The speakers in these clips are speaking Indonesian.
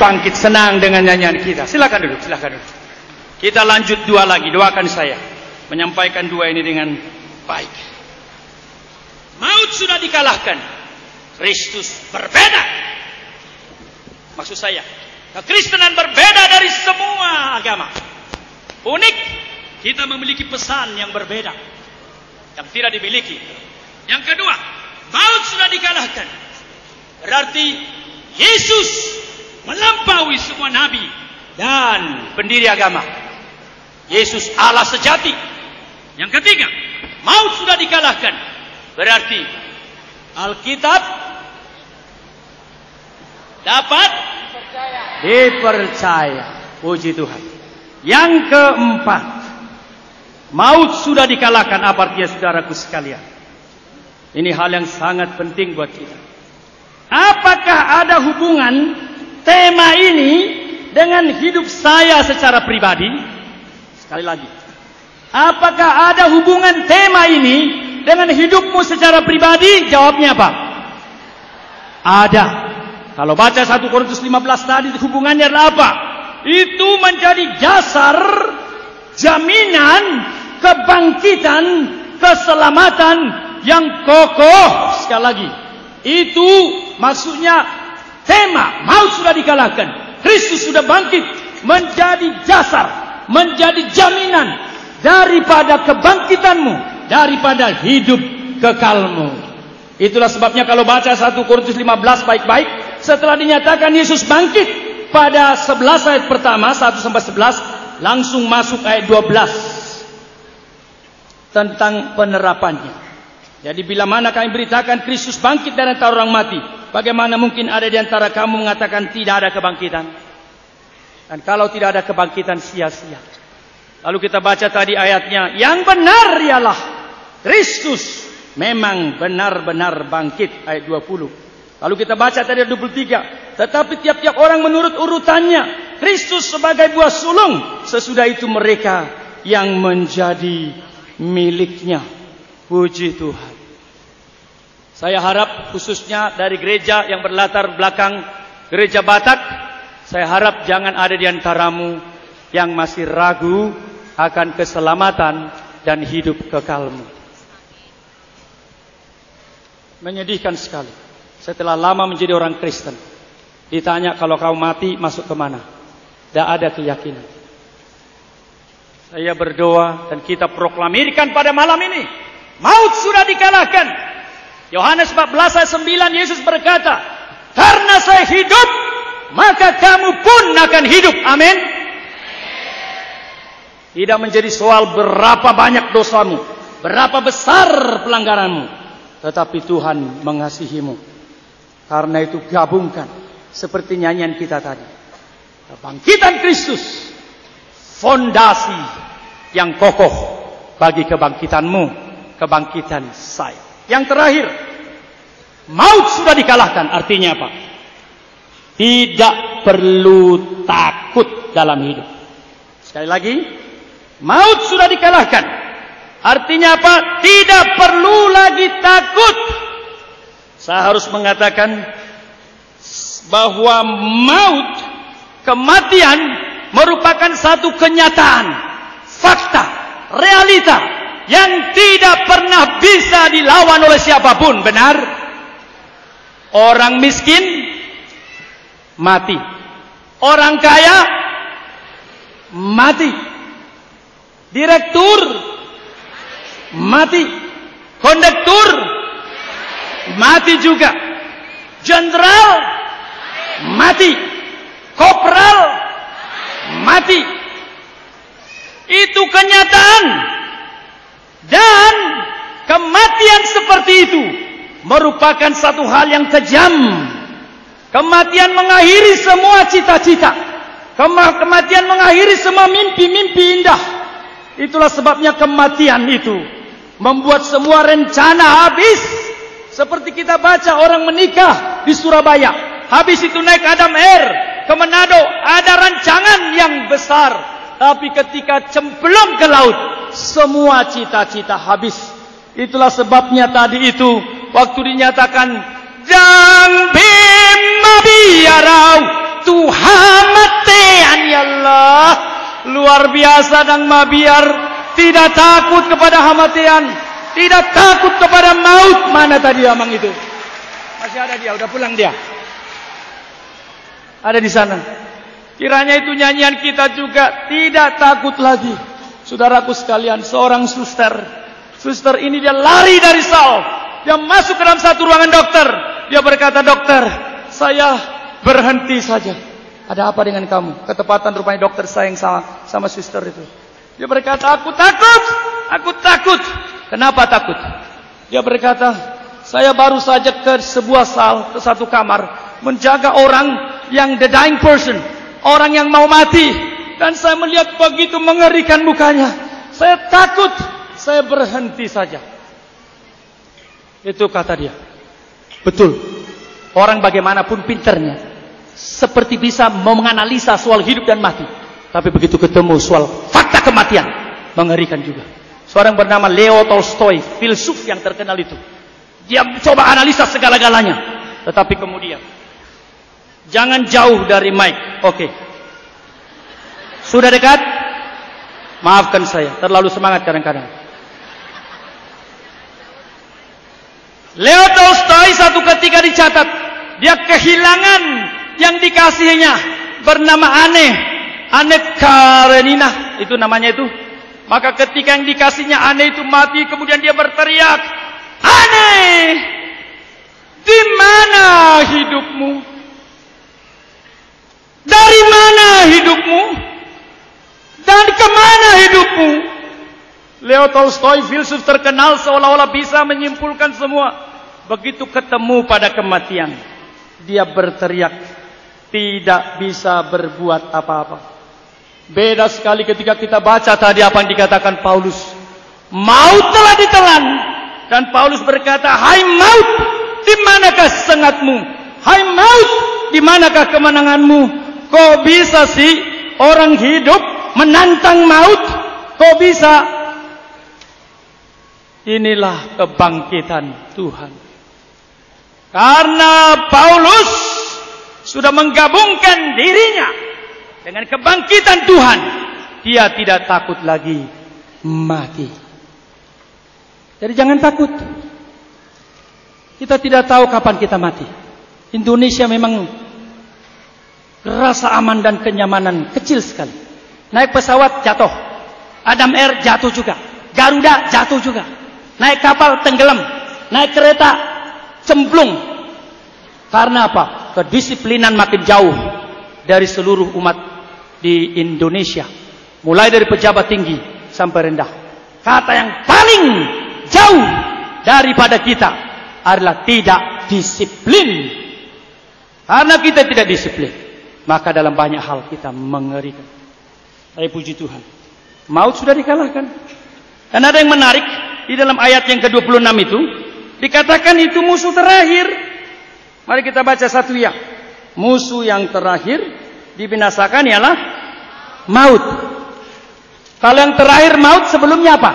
bangkit, senang dengan nyanyian kita. Silakan duduk, silakan duduk. Kita lanjut dua lagi, doakan saya menyampaikan dua ini dengan baik. Maut sudah dikalahkan, Kristus berbeda. Maksud saya, kekristenan berbeda dari semua agama. Unik, kita memiliki pesan yang berbeda, yang tidak dimiliki. Yang kedua, maut sudah dikalahkan, berarti Yesus melampaui semua nabi dan pendiri agama. Yesus Allah sejati. Yang ketiga, maut sudah dikalahkan, berarti Alkitab dapat dipercaya. Puji Tuhan. Yang keempat, maut sudah dikalahkan. Apa artinya, saudaraku sekalian? Ini hal yang sangat penting buat kita. Apakah ada hubungan tema ini dengan hidup saya secara pribadi? Sekali lagi, apakah ada hubungan tema ini dengan hidupmu secara pribadi? Jawabnya apa? Ada. Kalau baca 1 Korintus 15 tadi, hubungannya adalah apa? Itu menjadi dasar jaminan kebangkitan, keselamatan yang kokoh. Sekali lagi, itu maksudnya tema maut sudah dikalahkan, Kristus sudah bangkit, menjadi dasar, menjadi jaminan daripada kebangkitanmu, daripada hidup kekalmu. Itulah sebabnya kalau baca 1 Korintus 15 baik-baik, setelah dinyatakan Yesus bangkit pada 11 ayat pertama 1-11, langsung masuk ayat 12 tentang penerapannya. Jadi bila mana kami beritakan Kristus bangkit dari antara orang mati, bagaimana mungkin ada di antara kamu mengatakan tidak ada kebangkitan? Dan kalau tidak ada kebangkitan, sia-sia. Lalu kita baca tadi ayatnya, yang benar ialah Kristus memang benar-benar bangkit, ayat 20. Lalu kita baca tadi ayat 23, tetapi tiap-tiap orang menurut urutannya, Kristus sebagai buah sulung, sesudah itu mereka yang menjadi miliknya. Puji Tuhan. Saya harap khususnya dari gereja yang berlatar belakang gereja Batak, saya harap jangan ada di antaramu yang masih ragu akan keselamatan dan hidup kekalmu. Menyedihkan sekali. Setelah lama menjadi orang Kristen, ditanya kalau kau mati masuk ke mana? Tidak ada keyakinan. Saya berdoa dan kita proklamirkan pada malam ini, maut sudah dikalahkan. Yohanes 14 ayat 9, Yesus berkata, karena saya hidup, maka kamu pun akan hidup. Amin. Tidak menjadi soal berapa banyak dosamu, berapa besar pelanggaranmu, tetapi Tuhan mengasihimu. Karena itu gabungkan seperti nyanyian kita tadi, kebangkitan Kristus, fondasi yang kokoh bagi kebangkitanmu, kebangkitan saya. Yang terakhir, maut sudah dikalahkan. Artinya apa? Tidak perlu takut dalam hidup. Sekali lagi, maut sudah dikalahkan. Artinya apa? Tidak perlu lagi takut. Saya harus mengatakan bahwa maut, kematian merupakan satu kenyataan, fakta, realita yang tidak pernah bisa dilawan oleh siapapun. Benar? Orang miskin mati, orang kaya mati, direktur mati, kondektur mati juga, jenderal mati, kopral mati. Itu kenyataan. Dan kematian seperti itu merupakan satu hal yang kejam. Kematian mengakhiri semua cita-cita. Kematian mengakhiri semua mimpi-mimpi indah. Itulah sebabnya kematian itu membuat semua rencana habis. Seperti kita baca orang menikah di Surabaya, habis itu naik Adam Air ke Manado, ada rancangan yang besar, tapi ketika cemplung ke laut, semua cita-cita habis. Itulah sebabnya tadi itu waktu dinyatakan jang bim biarau Tuhamatan ya Allah. Luar biasa dan mabiar. Tidak takut kepada hamatian. Tidak takut kepada maut. Mana tadi amang itu? Masih ada dia, udah pulang dia. Ada di sana. Kiranya itu nyanyian kita juga. Tidak takut lagi. Saudaraku sekalian, seorang suster. Suster ini dia lari dari Saul. Dia masuk ke dalam satu ruangan dokter. Dia berkata, dokter, saya berhenti saja. Ada apa dengan kamu? Ketepatan rupanya dokter sayang sama suster itu. Dia berkata, aku takut. Aku takut. Kenapa takut? Dia berkata, saya baru saja ke sebuah sal, ke satu kamar, menjaga orang yang the dying person. Orang yang mau mati. Dan saya melihat begitu mengerikan mukanya. Saya takut. Saya berhenti saja. Itu kata dia. Betul. Orang bagaimanapun pinternya, seperti bisa menganalisa soal hidup dan mati. Tapi begitu ketemu soal fakta kematian, mengerikan juga. Seorang bernama Leo Tolstoy, filsuf yang terkenal itu. Dia coba analisa segala-galanya. Tetapi kemudian, jangan jauh dari mic. Oke. Sudah dekat? Maafkan saya, terlalu semangat kadang-kadang. Leo Tolstoy satu ketika dicatat, dia kehilangan yang dikasihinya, bernama Anne Karenina, itu namanya itu. Maka ketika yang dikasihnya Anne itu mati, kemudian dia berteriak, Anne, di mana hidupmu? Dari mana hidupmu? Dan kemana hidupmu? Leo Tolstoy, filsuf terkenal, seolah-olah bisa menyimpulkan semua. Begitu ketemu pada kematian, dia berteriak, tidak bisa berbuat apa-apa. Beda sekali ketika kita baca tadi apa yang dikatakan Paulus. Maut telah ditelan. Dan Paulus berkata, hai maut, di manakah sengatmu? Hai maut, di manakah kemenanganmu? Kok bisa sih orang hidup menantang maut? Kok bisa? Inilah kebangkitan Tuhan. Karena Paulus sudah menggabungkan dirinya dengan kebangkitan Tuhan, dia tidak takut lagi mati. Jadi jangan takut. Kita tidak tahu kapan kita mati. Indonesia memang rasa aman dan kenyamanan kecil sekali. Naik pesawat jatuh, Adam Air jatuh juga, Garuda jatuh juga. Naik kapal tenggelam, naik kereta cemplung. Karena apa? Kedisiplinan makin jauh dari seluruh umat di Indonesia. Mulai dari pejabat tinggi sampai rendah. Kata yang paling jauh daripada kita adalah tidak disiplin. Karena kita tidak disiplin, maka dalam banyak hal kita mengerikan. Saya puji Tuhan, maut sudah dikalahkan. Dan ada yang menarik, di dalam ayat yang ke-26 itu dikatakan itu musuh terakhir. Mari kita baca satu ya. Musuh yang terakhir dibinasakan ialah maut. Kalau yang terakhir maut, sebelumnya apa?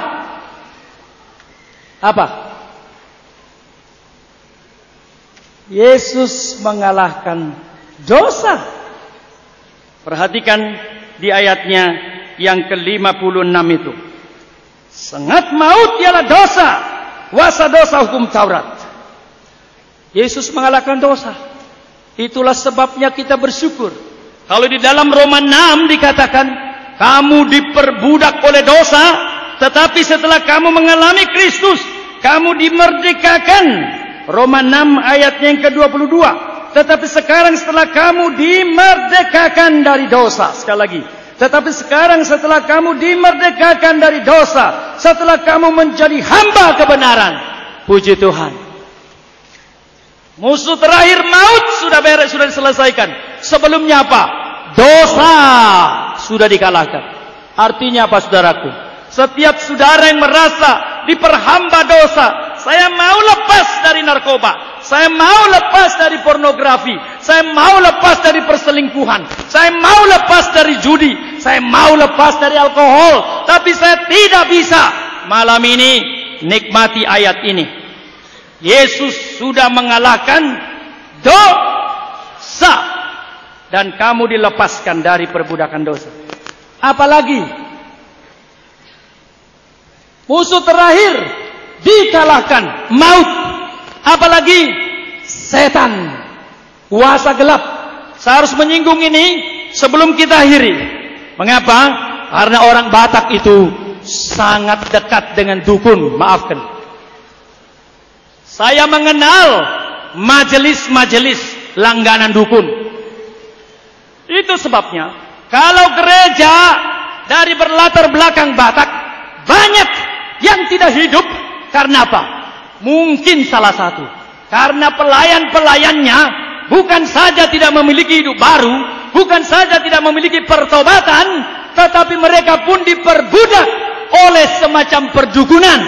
Apa? Yesus mengalahkan dosa. Perhatikan di ayatnya yang ke-56 itu. Sengat maut ialah dosa. Kuasa dosa hukum Taurat. Yesus mengalahkan dosa. Itulah sebabnya kita bersyukur. Kalau di dalam Roma 6 dikatakan, kamu diperbudak oleh dosa, tetapi setelah kamu mengalami Kristus, kamu dimerdekakan. Roma 6 ayatnya yang ke-22. Tetapi sekarang setelah kamu dimerdekakan dari dosa. Sekali lagi. Tetapi sekarang setelah kamu dimerdekakan dari dosa, setelah kamu menjadi hamba kebenaran, puji Tuhan. Musuh terakhir maut sudah beres, sudah diselesaikan. Sebelumnya apa? Dosa sudah dikalahkan. Artinya apa, saudaraku? Setiap saudara yang merasa diperhamba dosa, saya mau lepas dari narkoba, saya mau lepas dari pornografi, saya mau lepas dari perselingkuhan, saya mau lepas dari judi, saya mau lepas dari alkohol, tapi saya tidak bisa. Malam ini nikmati ayat ini. Yesus sudah mengalahkan dosa. dan kamu dilepaskan dari perbudakan dosa. Apalagi musuh terakhir dikalahkan, maut. Apalagi setan, kuasa gelap. Saya harus menyinggung ini sebelum kita akhiri. Mengapa? Karena orang Batak itu sangat dekat dengan dukun. Maafkan, saya mengenal majelis-majelis langganan dukun. Itu sebabnya kalau gereja dari berlatar belakang Batak, banyak yang tidak hidup. Karena apa? Mungkin salah satu, karena pelayan-pelayannya bukan saja tidak memiliki hidup baru, bukan saja tidak memiliki pertobatan, tetapi mereka pun diperbudak oleh semacam perdukunan.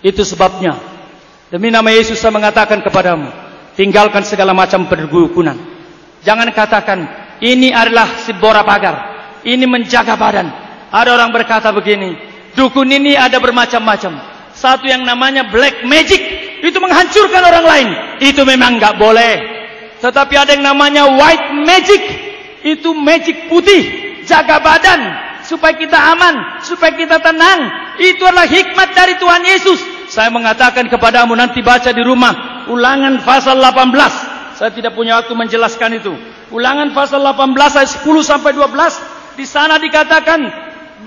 Itu sebabnya, demi nama Yesus saya mengatakan kepadamu, tinggalkan segala macam perdukunan. Jangan katakan, ini adalah si bora pagar, ini menjaga badan. Ada orang berkata begini, dukun ini ada bermacam-macam. Satu yang namanya black magic, itu menghancurkan orang lain. Itu memang nggak boleh. Tetapi ada yang namanya white magic, itu magic putih, jaga badan, supaya kita aman, supaya kita tenang. Itu adalah hikmat dari Tuhan Yesus. Saya mengatakan kepadamu, nanti baca di rumah Ulangan pasal 18. Saya tidak punya waktu menjelaskan itu. Ulangan pasal 18 ayat 10 sampai 12. Di sana dikatakan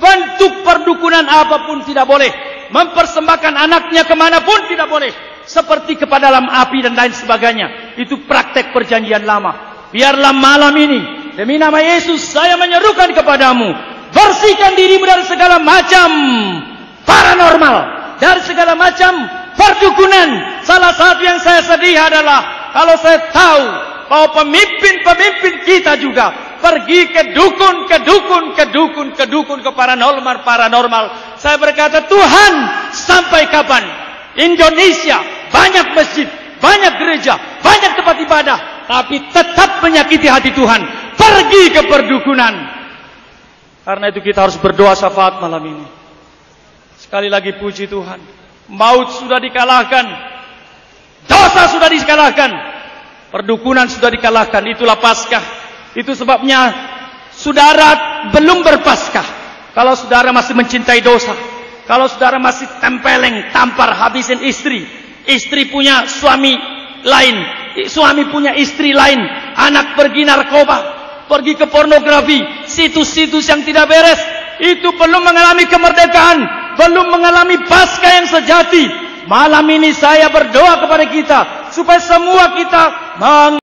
bentuk perdukunan apapun tidak boleh. Mempersembahkan anaknya kemanapun tidak boleh. Seperti kepada dalam api dan lain sebagainya. Itu praktek perjanjian lama. Biarlah malam ini, demi nama Yesus, saya menyerukan kepadamu, bersihkan dirimu dari segala macam paranormal, dari segala macam perdukunan. Salah satu yang saya sedih adalah kalau saya tahu bahwa pemimpin-pemimpin kita juga pergi ke dukun, ke paranormal. Saya berkata, Tuhan, sampai kapan Indonesia banyak masjid, banyak gereja, banyak tempat ibadah, tapi tetap menyakiti hati Tuhan, pergi ke perdukunan. Karena itu kita harus berdoa syafaat malam ini. Sekali lagi puji Tuhan, maut sudah dikalahkan, dosa sudah dikalahkan, perdukunan sudah dikalahkan. Itulah Paskah. Itu sebabnya saudara belum berpaskah kalau saudara masih mencintai dosa, kalau saudara masih tempeleng, tampar, habisin istri, istri punya suami lain, suami punya istri lain, anak pergi narkoba, pergi ke pornografi, situs-situs yang tidak beres. Itu belum mengalami kemerdekaan, belum mengalami Paskah yang sejati. Malam ini saya berdoa kepada kita supaya semua kita